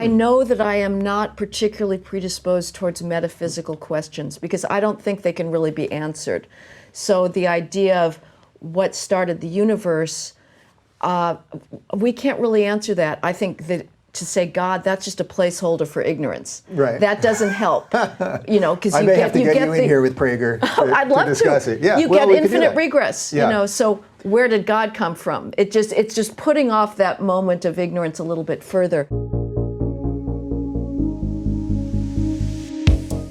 I know that I am not particularly predisposed towards metaphysical questions because I don't think they can really be answered. So the idea of what started the universe, we can't really answer that. I think that to say God, that's just a placeholder for ignorance. Right. That doesn't help. You know, because I may have to get you in here with Prager I'd love to discuss it. Yeah, you well, get we could do infinite that. regress. Yeah. You know, so where did God come from? It's just putting off that moment of ignorance a little bit further.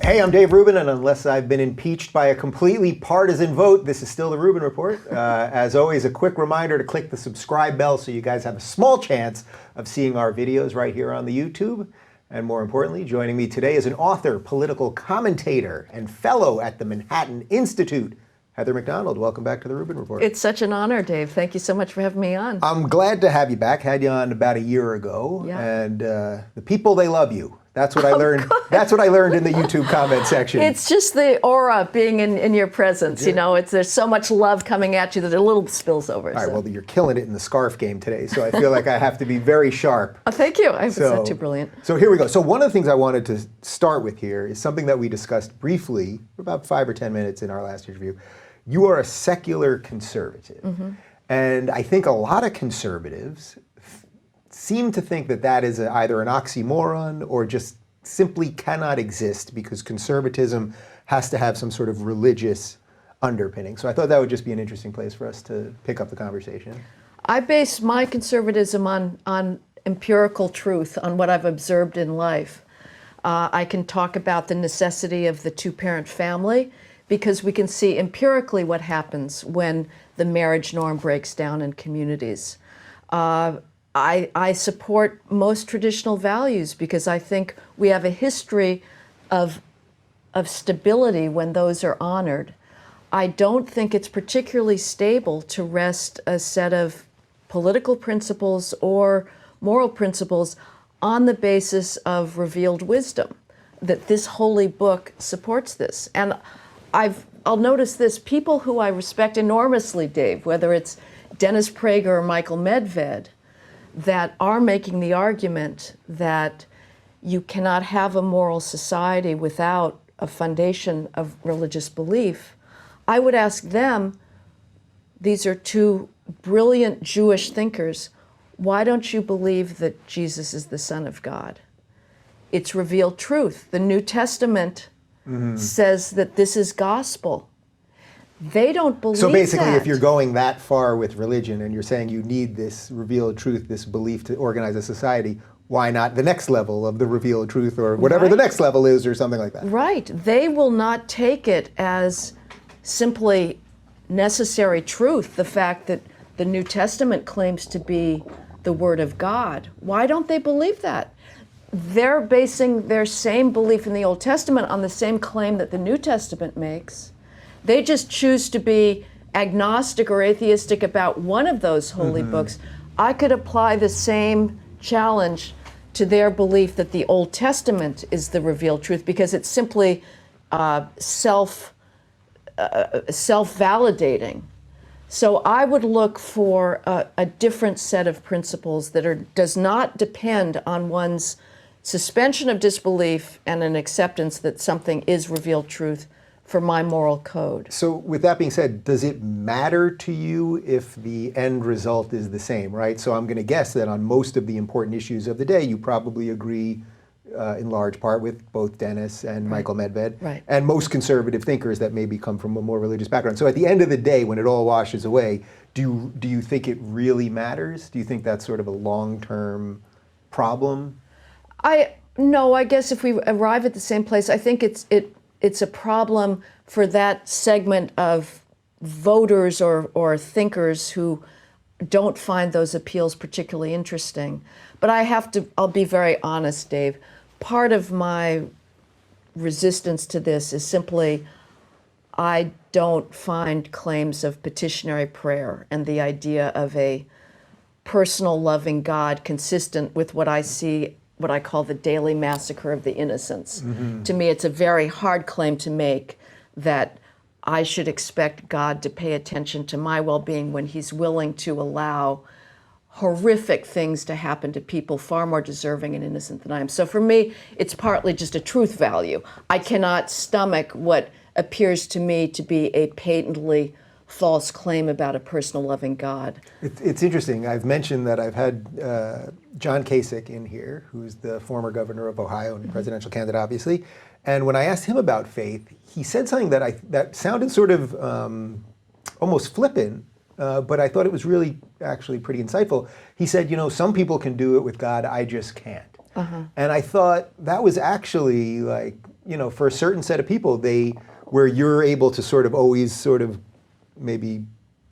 Hey, I'm Dave Rubin, and unless I've been impeached by a completely partisan vote, this is still the Rubin Report. As always, a quick reminder to click the subscribe bell so you guys have a small chance of seeing our videos right here on the YouTube. And more importantly, joining me today is an author, political commentator, and fellow at the Manhattan Institute, Heather Mac Donald. Welcome back to the Rubin Report. It's such an honor, Dave. Thank you so much for having me on. I'm glad to have you back. Had you on about a year ago. Yeah. And the people, they love you. That's what I learned. That's what I learned in the YouTube comment section. It's just the aura being in your presence. Yeah. You know, there's so much love coming at you that a little spills over. All right, well, you're killing it in the scarf game today, so I feel like I have to be very sharp. Oh, thank you. It's not too brilliant. So here we go. So one of the things I wanted to start with here is something that we discussed briefly for about 5 or 10 minutes in our last interview. You are a secular conservative. Mm-hmm. And I think a lot of conservatives seem to think that that is either an oxymoron or just simply cannot exist because conservatism has to have some sort of religious underpinning. So I thought that would just be an interesting place for us to pick up the conversation. I base my conservatism on empirical truth, on what I've observed in life. I can talk about the necessity of the two-parent family because we can see empirically what happens when the marriage norm breaks down in communities. I support most traditional values because I think we have a history of stability when those are honored. I don't think it's particularly stable to rest a set of political principles or moral principles on the basis of revealed wisdom, that this holy book supports this. And I'll notice this, people who I respect enormously, Dave, whether it's Dennis Prager or Michael Medved, that are making the argument that you cannot have a moral society without a foundation of religious belief, I would ask them, these are two brilliant Jewish thinkers, why don't you believe that Jesus is the Son of God? It's revealed truth. The New Testament says that this is gospel. They don't believe that. So basically, if you're going that far with religion and you're saying you need this revealed truth, this belief to organize a society, why not the next level of the revealed truth or whatever the next level is or something like that? Right. They will not take it as simply necessary truth, the fact that the New Testament claims to be the Word of God. Why don't they believe that? They're basing their same belief in the Old Testament on the same claim that the New Testament makes. They just choose to be agnostic or atheistic about one of those holy books. I could apply the same challenge to their belief that the Old Testament is the revealed truth because it's simply self-validating. So I would look for a different set of principles that does not depend on one's suspension of disbelief and an acceptance that something is revealed truth for my moral code. So with that being said, does it matter to you if the end result is the same, right? So I'm going to guess that on most of the important issues of the day, you probably agree in large part with both Dennis and Michael Medved, and most conservative thinkers that maybe come from a more religious background. So at the end of the day, when it all washes away, do you think it really matters? Do you think that's sort of a long-term problem? No, I guess if we arrive at the same place, I think it's a problem for that segment of voters or thinkers who don't find those appeals particularly interesting. But I'll be very honest, Dave. Part of my resistance to this is simply I don't find claims of petitionary prayer and the idea of a personal loving God consistent with what I see, what I call the daily massacre of the innocents. To me, it's a very hard claim to make that I should expect God to pay attention to my well-being when he's willing to allow horrific things to happen to people far more deserving and innocent than I am. So for me, it's partly just a truth value. I cannot stomach what appears to me to be a patently false claim about a personal loving God. It's interesting. I've mentioned that I've had John Kasich in here, who's the former governor of Ohio and presidential candidate, obviously. And when I asked him about faith, he said something that sounded sort of almost flippant, but I thought it was really actually pretty insightful. He said, some people can do it with God, I just can't. And I thought that was actually like, for a certain set of people, where you're able to sort of always sort of maybe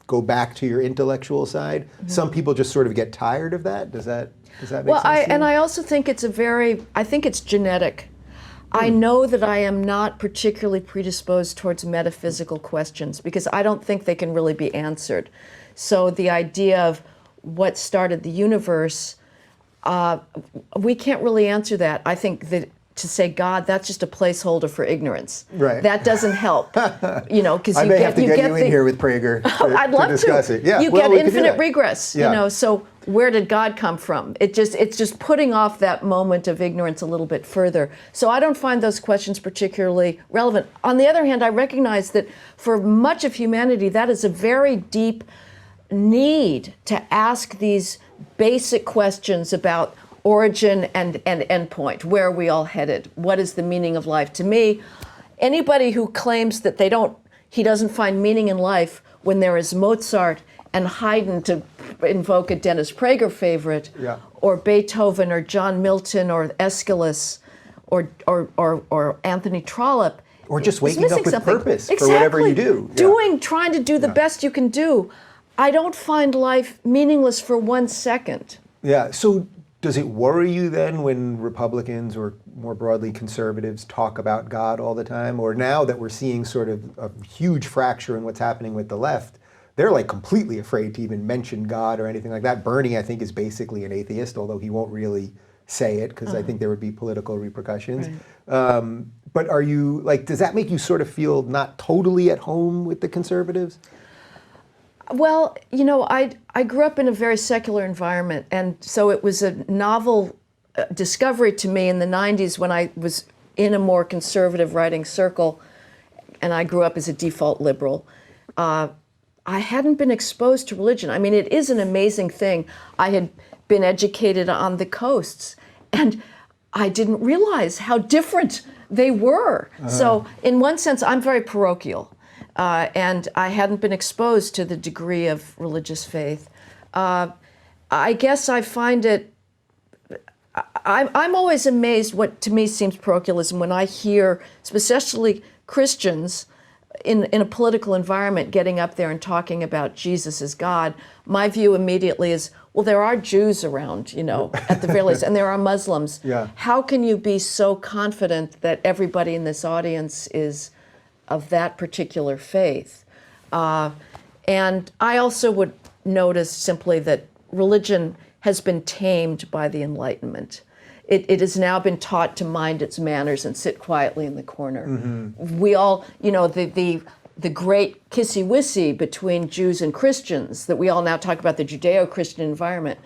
go back to your intellectual side. Some people just sort of get tired of that. Does that make sense to you? I also think I think it's genetic. I know that I am not particularly predisposed towards metaphysical questions because I don't think they can really be answered. So the idea of what started the universe, we can't really answer that. I think that to say God, that's just a placeholder for ignorance. Right. That doesn't help, because I may have to get you in here with Prager I'd love to discuss it. Yeah, you well, get we could do infinite that. regress. Yeah. So where did God come from? It's just putting off that moment of ignorance a little bit further. So I don't find those questions particularly relevant. On the other hand, I recognize that for much of humanity, that is a very deep need to ask these basic questions about origin and endpoint. Where are we all headed? What is the meaning of life? To me, anybody who claims that he doesn't find meaning in life when there is Mozart and Haydn, to invoke a Dennis Prager favorite, or Beethoven or John Milton or Aeschylus or Anthony Trollope, or just waking up with something. purpose Exactly. for whatever you do. Trying to do the best you can do. I don't find life meaningless for 1 second. Yeah. So does it worry you then when Republicans or more broadly conservatives talk about God all the time? Or now that we're seeing sort of a huge fracture in what's happening with the left, they're like completely afraid to even mention God or anything like that. Bernie, I think, is basically an atheist, although he won't really say it because I think there would be political repercussions. Right. But are you, does that make you sort of feel not totally at home with the conservatives? Well, I grew up in a very secular environment, and so it was a novel discovery to me in the 90s when I was in a more conservative writing circle, and I grew up as a default liberal. I hadn't been exposed to religion. I mean, it is an amazing thing. I had been educated on the coasts, and I didn't realize how different they were. So in one sense, I'm very parochial. And I hadn't been exposed to the degree of religious faith. I guess I find it, I'm always amazed what to me seems parochialism when I hear, especially Christians in a political environment, getting up there and talking about Jesus as God. My view immediately is, well, there are Jews around, at the very least, and there are Muslims. Yeah. How can you be so confident that everybody in this audience is of that particular faith? And I also would notice simply that religion has been tamed by the Enlightenment. It has now been taught to mind its manners and sit quietly in the corner. We all, the great kissy-wissy between Jews and Christians that we all now talk about, the Judeo-Christian environment,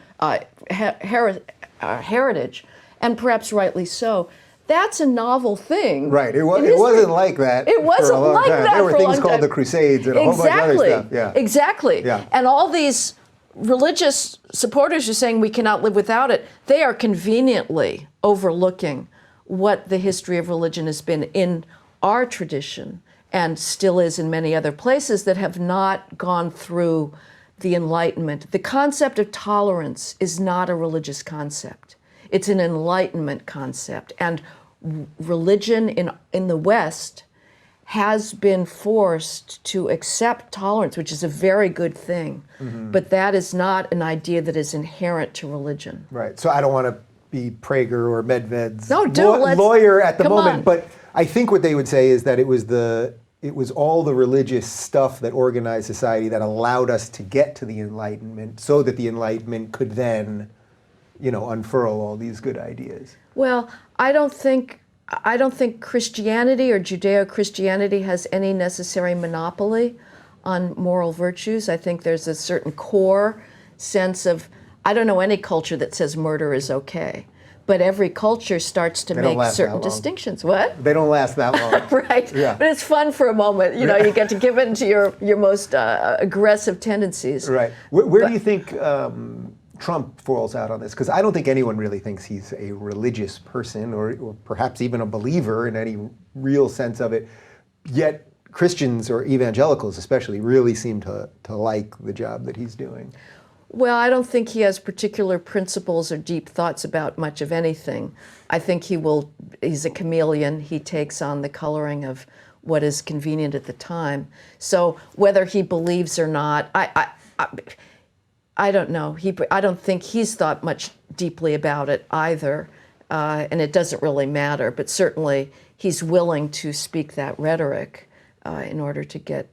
heritage, and perhaps rightly so. That's a novel thing. Right. It wasn't like that. It wasn't for a long like time. that There were for a things long called time. the Crusades and a whole bunch of other stuff. Yeah. Exactly. Yeah. And all these religious supporters are saying we cannot live without it. They are conveniently overlooking what the history of religion has been in our tradition and still is in many other places that have not gone through the Enlightenment. The concept of tolerance is not a religious concept. It's an Enlightenment concept. And religion in the West has been forced to accept tolerance, which is a very good thing. But that is not an idea that is inherent to religion. Right. So I don't want to be Prager or Medved's let's- lawyer at the come moment, on. but I think what they would say is that it was all the religious stuff that organized society that allowed us to get to the Enlightenment, so that the Enlightenment could then, unfurl all these good ideas. Well, I don't think Christianity or Judeo-Christianity has any necessary monopoly on moral virtues. I think there's a certain core sense of, I don't know any culture that says murder is okay. But every culture starts to They don't make last that certain long. distinctions. What? They don't last that long. Right. Yeah. But it's fun for a moment. You know, you get to give in to your most aggressive tendencies. Right. Where do you think Trump falls out on this? Because I don't think anyone really thinks he's a religious person or perhaps even a believer in any real sense of it. Yet Christians or evangelicals especially really seem to like the job that he's doing. Well, I don't think he has particular principles or deep thoughts about much of anything. I think he's a chameleon. He takes on the coloring of what is convenient at the time. So whether he believes or not, I don't know. I don't think he's thought much deeply about it either, and it doesn't really matter. But certainly he's willing to speak that rhetoric in order to get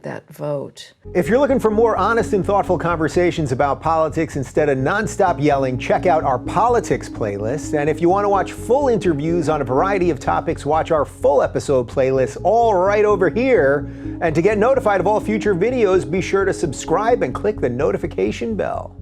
that vote. If you're looking for more honest and thoughtful conversations about politics instead of nonstop yelling, check out our politics playlist. And if you want to watch full interviews on a variety of topics, watch our full episode playlist all right over here. And to get notified of all future videos, be sure to subscribe and click the notification bell.